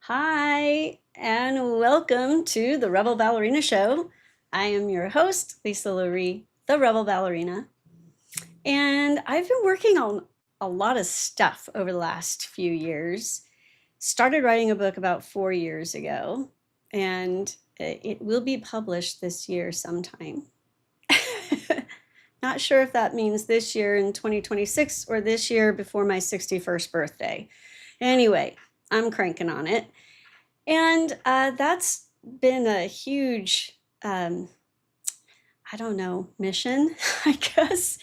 Hi, and welcome to the Rebel Ballerina Show. I am your host, Lisa Loree, the Rebel Ballerina. And I've been working on a lot of stuff over the last few years. Started writing a book about 4 years ago, and it will be published this year sometime. Not sure if that means this year in 2026 or this year before my 61st birthday. Anyway, I'm cranking on it. And that's been a huge, I don't know, mission, I guess,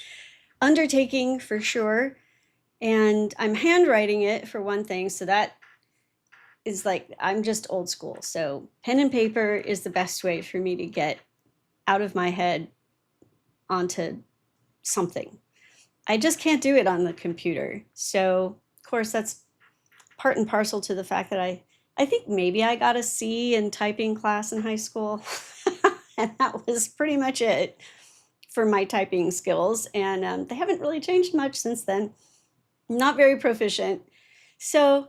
undertaking for sure. And I'm handwriting it for one thing. So that is like, I'm just old school. So pen and paper is the best way for me to get out of my head onto something. I just can't do it on the computer. So, of course, that's part and parcel to the fact that I think maybe I got a C in typing class in high school. And that was pretty much it for my typing skills. And they haven't really changed much since then. Not very proficient. So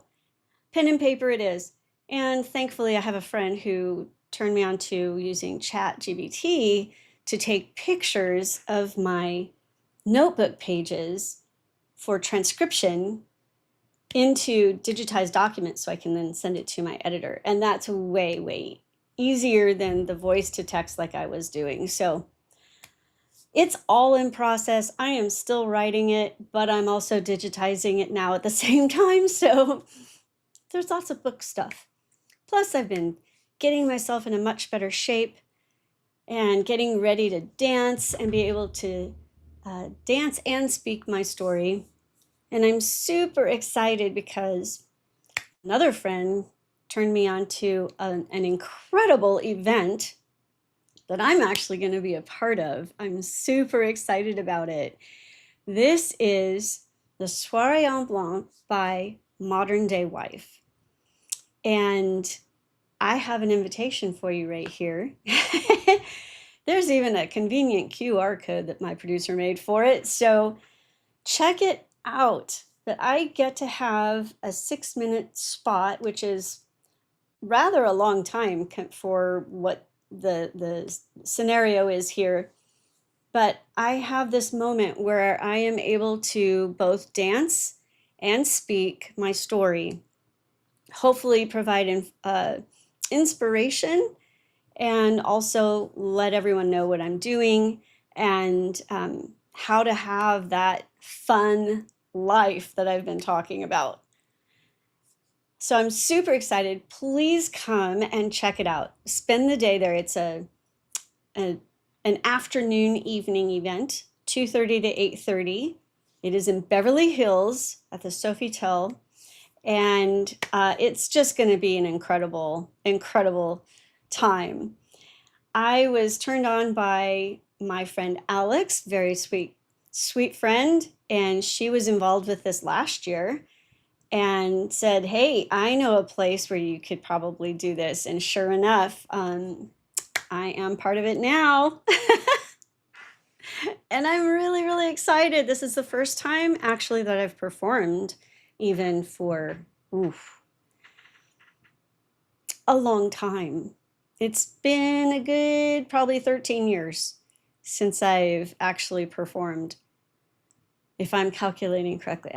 pen and paper it is. And thankfully, I have a friend who turned me on to using ChatGPT to take pictures of my notebook pages for transcription into digitized documents so I can then send it to my editor. And that's way, way easier than the voice to text like I was doing. So it's all in process. I am still writing it, but I'm also digitizing it now at the same time. So there's lots of book stuff. Plus, I've been getting myself in a much better shape and getting ready to dance and be able to dance and speak my story. And I'm super excited because another friend turned me on to an incredible event that I'm actually going to be a part of. I'm super excited about it. This is the Soirée en Blanc by Modern Day Wife. And I have an invitation for you right here. There's even a convenient QR code that my producer made for it. So check it out. But I get to have a 6-minute spot, which is rather a long time for what the scenario is here. But I have this moment where I am able to both dance and speak my story, hopefully provide inspiration, and also let everyone know what I'm doing and how to have that fun life that I've been talking about. So I'm super excited. Please come and check it out. Spend the day there. It's an afternoon evening event, 2:30 to 8:30. It is in Beverly Hills at the Sofitel. And it's just going to be an incredible, incredible time. I was turned on by my friend Alex, very sweet friend, and she was involved with this last year and said, hey, I know a place where you could probably do this. And sure enough, I am part of it now. And I'm really, really excited. This is the first time actually that I've performed even for a long time. It's been a good probably 13 years since I've actually performed, if I'm calculating correctly.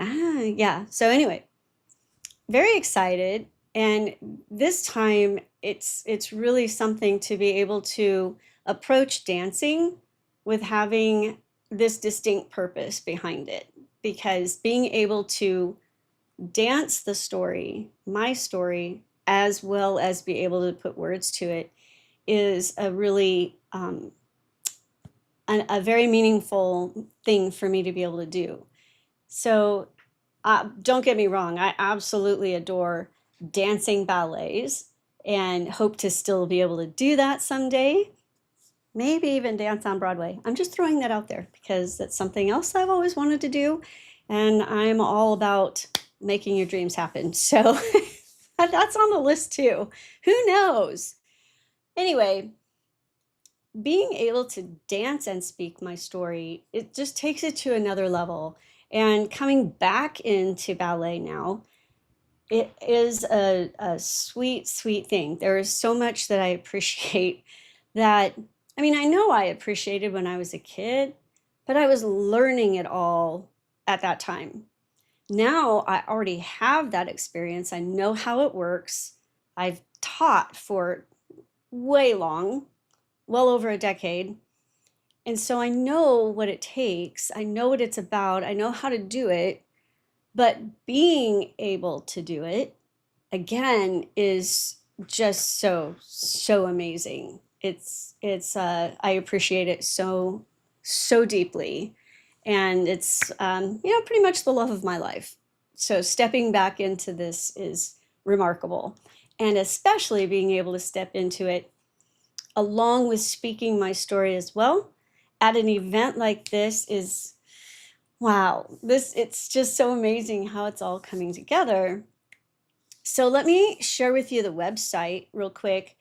Yeah. So anyway, very excited. And this time it's really something to be able to approach dancing with having this distinct purpose behind it, because being able to dance the story, my story, as well as be able to put words to it, is a really a very meaningful thing for me to be able to do. So don't get me wrong, I absolutely adore dancing ballets and hope to still be able to do that someday. Maybe even dance on Broadway. I'm just throwing that out there because that's something else I've always wanted to do. And I'm all about making your dreams happen. So that's on the list too. Who knows? Anyway, being able to dance and speak my story, it just takes it to another level. And coming back into ballet now, it is a sweet, sweet thing. There is so much that I appreciate that. I mean, I know I appreciated when I was a kid, but I was learning it all at that time. Now I already have that experience. I know how it works. I've taught for way long, well over a decade. And so I know what it takes. I know what it's about. I know how to do it. But being able to do it again is just so amazing. I appreciate it so deeply, and it's pretty much the love of my life. So stepping back into this is remarkable, and especially being able to step into it along with speaking my story as well at an event like this is wow. It's just so amazing how it's all coming together. So let me share with you the website real quick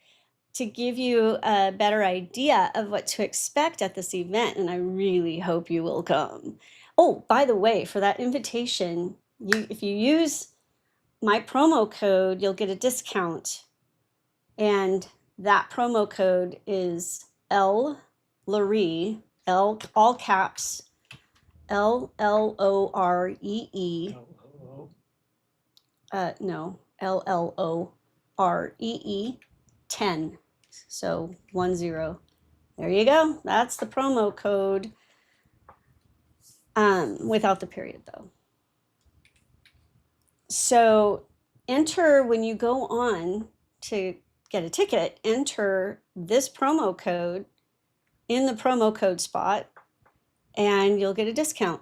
to give you a better idea of what to expect at this event, and I really hope you will come. Oh, by the way, for that invitation, if you use my promo code, you'll get a discount. And that promo code is L Loree, L all caps, Loree. No, Loree 10. So 10. There you go. That's the promo code. Without the period though. So enter when you go on to get a ticket, enter this promo code in the promo code spot and you'll get a discount.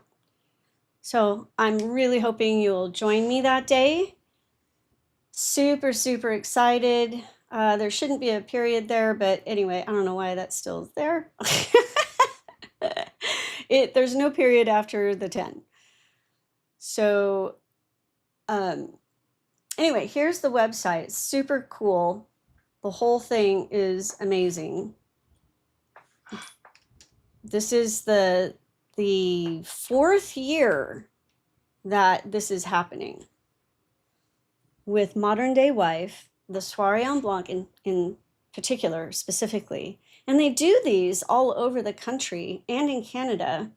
So I'm really hoping you'll join me that day. Super, super excited. There shouldn't be a period there, but anyway, I don't know why that's still there. There's no period after the 10. So anyway, here's the website. It's super cool. The whole thing is amazing. This is the 4th year that this is happening with Modern Day Wife, the Soirée en Blanc in particular, specifically. And they do these all over the country and in Canada,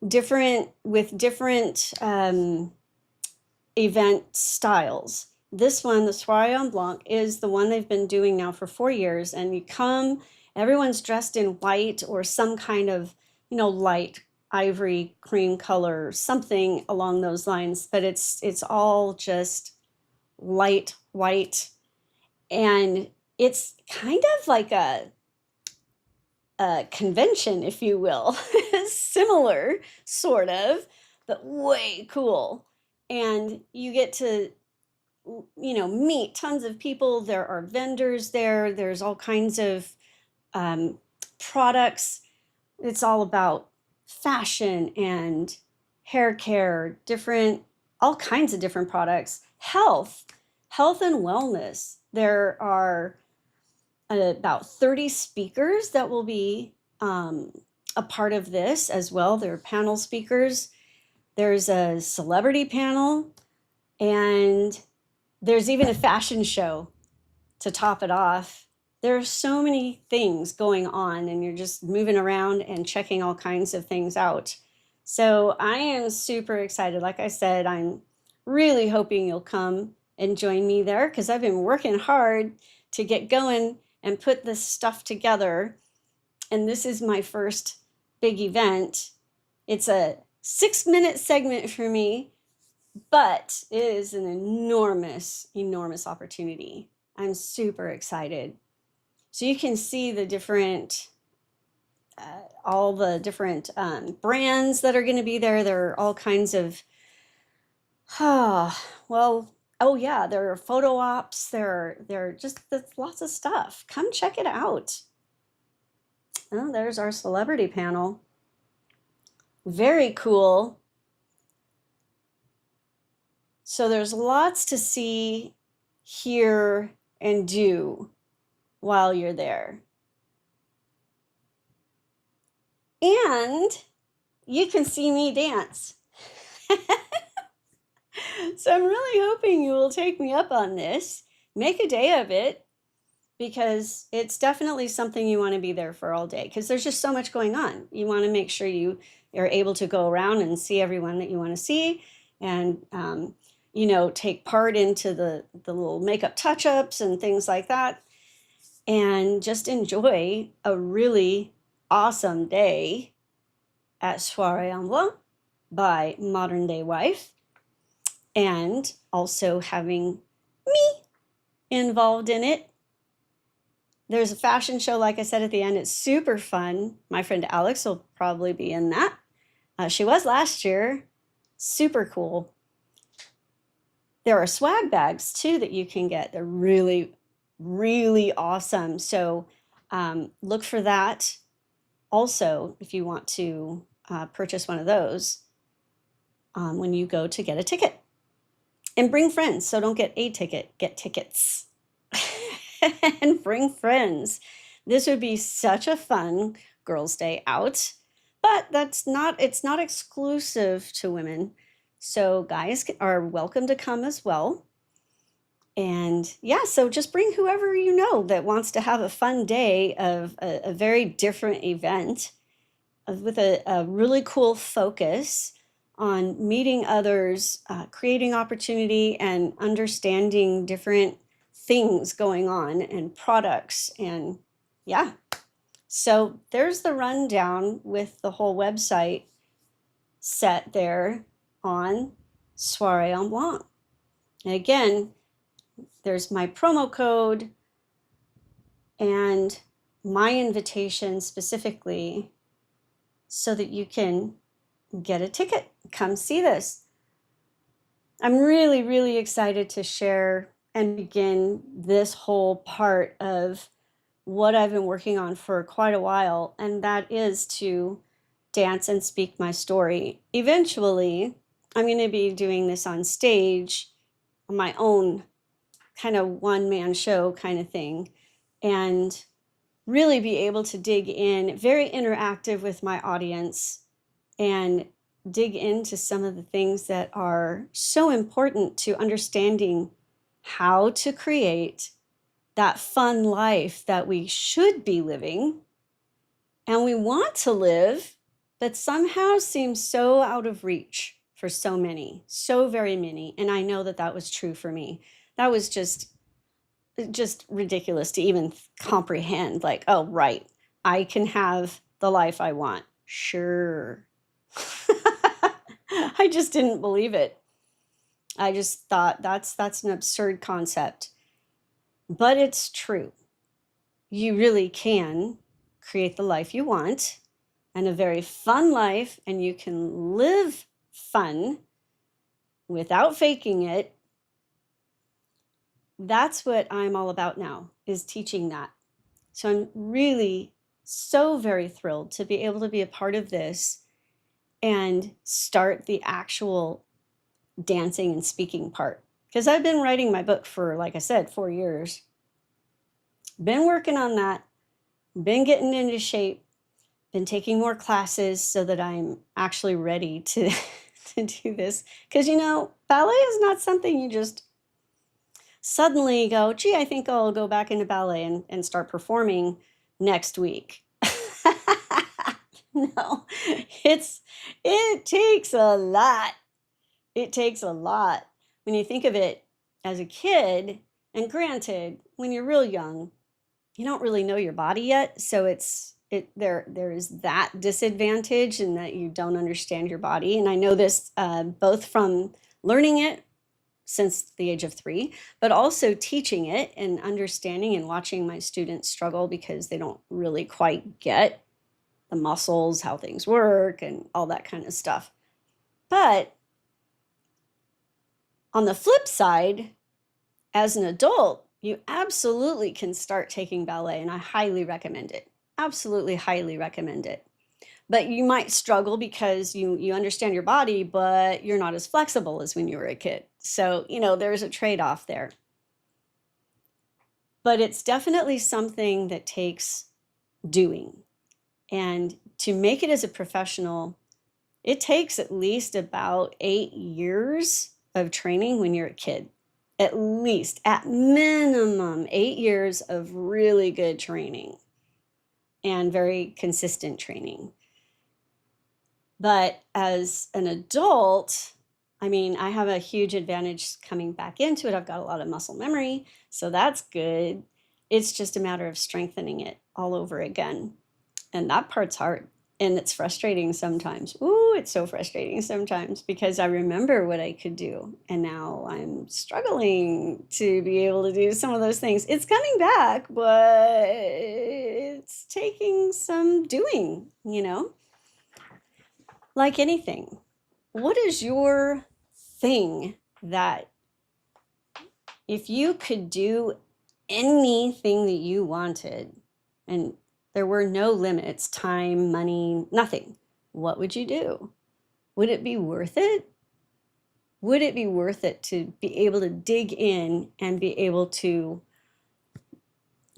with different event styles. This one, the Soirée en Blanc, is the one they've been doing now for 4 years. And you come, everyone's dressed in white or some kind of, light ivory cream color, something along those lines. But it's all just light white, and it's kind of like a convention, if you will. Similar, sort of, but way cool. And you get to meet tons of people. There are vendors there. There's all kinds of products. It's all about fashion and hair care, all kinds of different products. Health and wellness. There are about 30 speakers that will be a part of this as well. There are panel speakers. There's a celebrity panel, and there's even a fashion show to top it off. There are so many things going on, and you're just moving around and checking all kinds of things out. So I am super excited. Like I said, I'm really hoping you'll come and join me there, because I've been working hard to get going and put this stuff together. And this is my first big event. It's a 6-minute segment for me, but it is an enormous, enormous opportunity. I'm super excited. So you can see the different, all the different brands that are going to be there. There are all kinds of, there are photo ops. There are just lots of stuff. Come check it out. Oh, there's our celebrity panel. Very cool. So there's lots to see, hear, and do while you're there. And you can see me dance. So I'm really hoping you will take me up on this, make a day of it, because it's definitely something you want to be there for all day because there's just so much going on. You want to make sure you are able to go around and see everyone that you want to see and, take part into the little makeup touch-ups and things like that and just enjoy a really awesome day at Soirée en Blanc by Modern Day Wife, and also having me involved in it. There's a fashion show, like I said, at the end. It's super fun. My friend Alex will probably be in that. She was last year. Super cool. There are swag bags, too, that you can get. They're really, really awesome. So look for that. Also, if you want to purchase one of those when you go to get a ticket. And bring friends. So don't get a ticket, get tickets. And bring friends. This would be such a fun girls' day out, but it's not exclusive to women. So guys are welcome to come as well. And yeah, so just bring whoever you know that wants to have a fun day of a very different event with a really cool focus on meeting others, creating opportunity, and understanding different things going on and products. And yeah, so there's the rundown with the whole website set there on Soirée en Blanc. And again, there's my promo code and my invitation specifically so that you can get a ticket, come see this. I'm really, really excited to share and begin this whole part of what I've been working on for quite a while, and that is to dance and speak my story. Eventually, I'm going to be doing this on stage, on my own kind of one-man show kind of thing, and really be able to dig in, very interactive with my audience, and dig into some of the things that are so important to understanding how to create that fun life that we should be living and we want to live, but somehow seems so out of reach for so many, so very many. And I know that was true for me. That was just ridiculous to even comprehend, like, oh, right, I can have the life I want. Sure. I just didn't believe it. I just thought that's an absurd concept. But it's true. You really can create the life you want, and a very fun life, and you can live fun without faking it. That's what I'm all about now, is teaching that. So I'm really so very thrilled to be able to be a part of this and start the actual dancing and speaking part. Because I've been writing my book for, like I said, 4 years. Been working on that, been getting into shape, been taking more classes so that I'm actually ready to, to do this. Because, ballet is not something you just suddenly go, gee, I think I'll go back into ballet and start performing next week. No, it takes a lot. It takes a lot. When you think of it as a kid, and granted, when you're real young, you don't really know your body yet. So there is that disadvantage in that you don't understand your body. And I know this both from learning it since the age of 3, but also teaching it and understanding and watching my students struggle because they don't really quite get the muscles, how things work, and all that kind of stuff. But on the flip side, as an adult, you absolutely can start taking ballet, and I highly recommend it. Absolutely highly recommend it. But you might struggle because you understand your body, but you're not as flexible as when you were a kid. So, there's a trade-off there. But it's definitely something that takes doing. And to make it as a professional, it takes at least about 8 years of training when you're a kid. At least, at minimum, 8 years of really good training and very consistent training. But as an adult, I mean, I have a huge advantage coming back into it. I've got a lot of muscle memory, so that's good. It's just a matter of strengthening it all over again. And that part's hard. And it's frustrating sometimes. Ooh, it's so frustrating sometimes because I remember what I could do. And now I'm struggling to be able to do some of those things. It's coming back, but it's taking some doing, you know? Like anything. What is your thing that if you could do anything that you wanted and there were no limits, time, money, nothing, what would you do? Would it be worth it? Would it be worth it to be able to dig in and be able to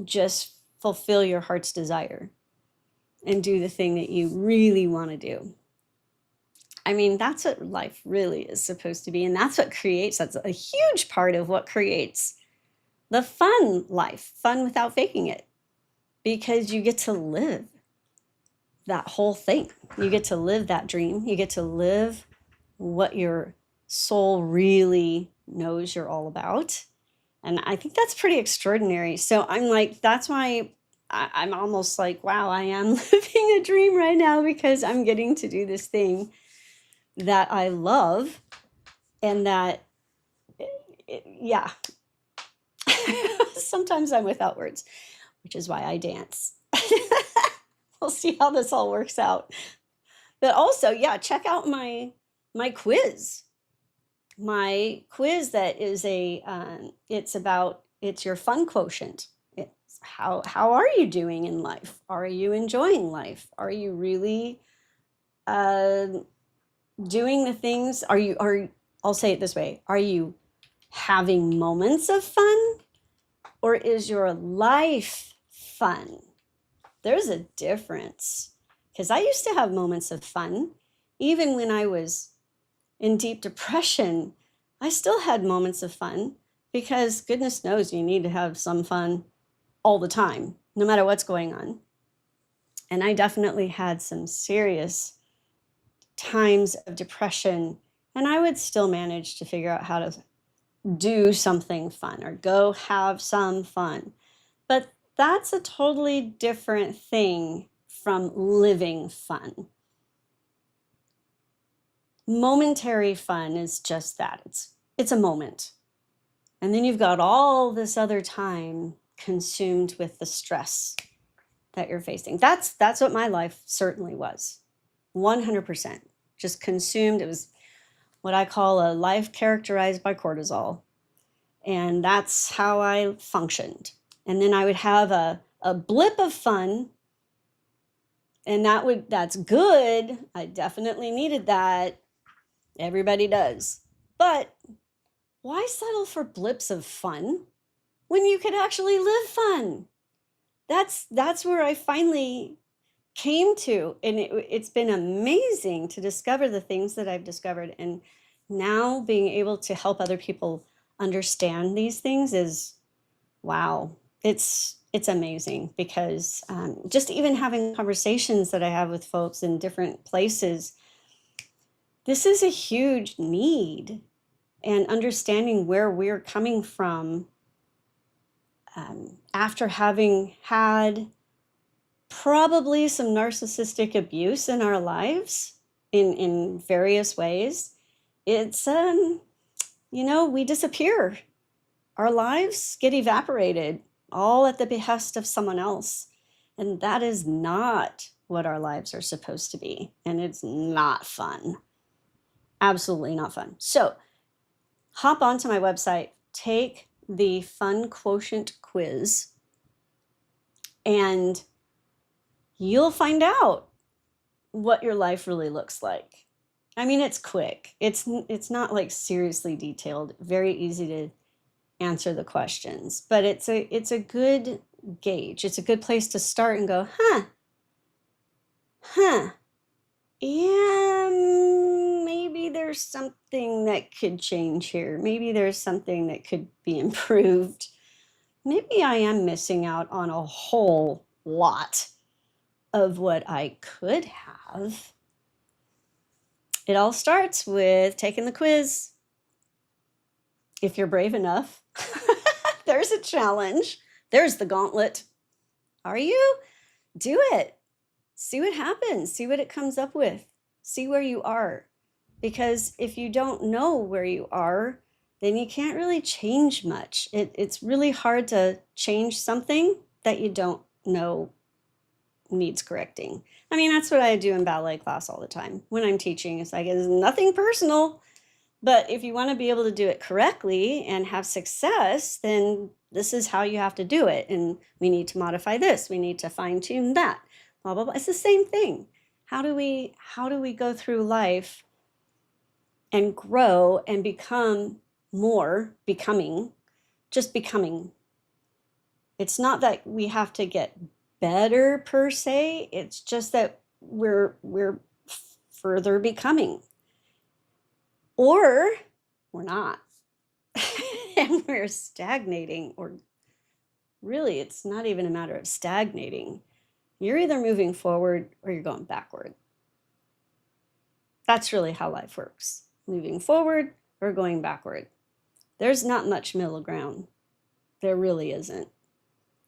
just fulfill your heart's desire and do the thing that you really want to do? I mean, that's what life really is supposed to be. And that's what creates, that's a huge part of what creates the fun life, fun without faking it, because you get to live that whole thing. You get to live that dream. You get to live what your soul really knows you're all about. And I think that's pretty extraordinary. So I'm like, that's why I'm almost like, wow, I am living a dream right now because I'm getting to do this thing that I love and that, yeah. Sometimes I'm without words, which is why I dance. We'll see how this all works out. But also, yeah, check out my quiz. My quiz that is it's your fun quotient. It's how are you doing in life? Are you enjoying life? Are you really doing the things? I'll say it this way. Are you having moments of fun? Or is your life fun? There's a difference. Because I used to have moments of fun. Even when I was in deep depression, I still had moments of fun because goodness knows you need to have some fun all the time, no matter what's going on. And I definitely had some serious times of depression, and I would still manage to figure out how to do something fun or go have some fun. But that's a totally different thing from living fun. Momentary fun is just that. It's a moment. And then you've got all this other time consumed with the stress that you're facing. That's what my life certainly was. 100%. Just consumed. It was what I call a life characterized by cortisol. And that's how I functioned. And then I would have a blip of fun. And that's good. I definitely needed that. Everybody does. But why settle for blips of fun when you could actually live fun? That's where I finally came to. And it's been amazing to discover the things that I've discovered. And now being able to help other people understand these things is, wow, it's amazing because just even having conversations that I have with folks in different places, this is a huge need, and understanding where we're coming from after having had probably some narcissistic abuse in our lives in various ways. It's, we disappear. Our lives get evaporated all at the behest of someone else. And that is not what our lives are supposed to be. And it's not fun. Absolutely not fun. So hop onto my website, take the Fun Quotient quiz, and you'll find out what your life really looks like. I mean, it's quick. It's not like seriously detailed, very easy to answer the questions, but it's a good gauge. It's a good place to start and go, huh, and maybe there's something that could change here. Maybe there's something that could be improved. Maybe I am missing out on a whole lot of what I could have. It all starts with taking the quiz. If you're brave enough, there's a challenge. There's the gauntlet. Are you? Do it. See what happens. See what it comes up with. See where you are. Because if you don't know where you are, then you can't really change much. It's really hard to change something that you don't know needs correcting. I mean, that's what I do in ballet class all the time when I'm teaching. It's like, it's nothing personal, but if you want to be able to do it correctly and have success, then this is how you have to do it. And we need to modify this. We need to fine tune that. Blah, blah, blah. It's the same thing. How do we go through life and grow and become more becoming, just becoming? It's not that we have to get better per se. It's just that we're further becoming, or we're not. And we're stagnating, or really it's not even a matter of stagnating. You're either moving forward or you're going backward. That's really how life works. Moving forward or going backward. There's not much middle ground. There really isn't.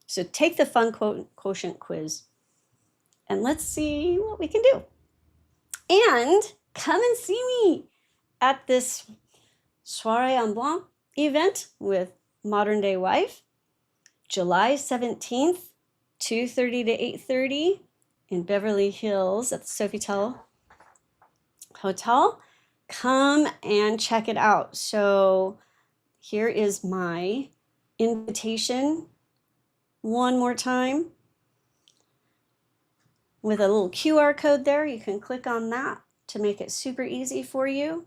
So take the fun quotient quiz and let's see what we can do. And come and see me at this Soirée en Blanc event with Modern Day Wife, July 17th, 2:30 to 8:30 in Beverly Hills at the Sofitel Hotel. Come and check it out. So here is my invitation one more time with a little QR code there. You can click on that to make it super easy for you.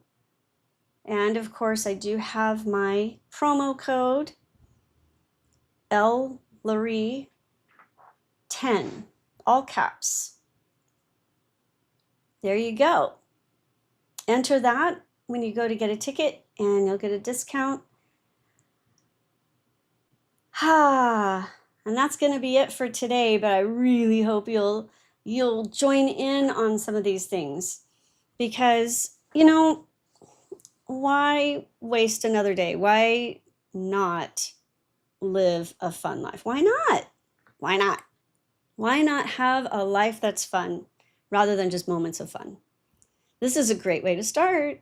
And of course, I do have my promo code, Loree 10, all caps. There you go. Enter that when you go to get a ticket and you'll get a discount. And that's going to be it for today, but I really hope you'll join in on some of these things, because, why waste another day? Why not live a fun life? Why not? Why not? Why not have a life that's fun rather than just moments of fun? This is a great way to start.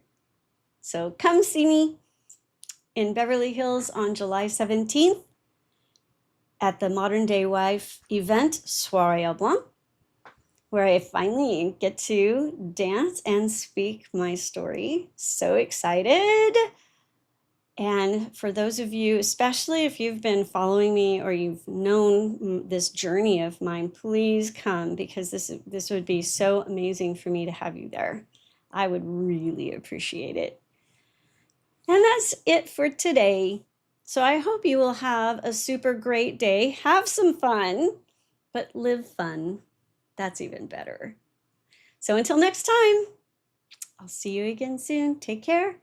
So come see me in Beverly Hills on July 17th at the Modern Day Wife event, Soirée Blanc, where I finally get to dance and speak my story. So excited. And for those of you, especially if you've been following me or you've known this journey of mine, please come, because this would be so amazing for me to have you there. I would really appreciate it. And that's it for today. So I hope you will have a super great day. Have some fun, but live fun. That's even better. So until next time, I'll see you again soon. Take care.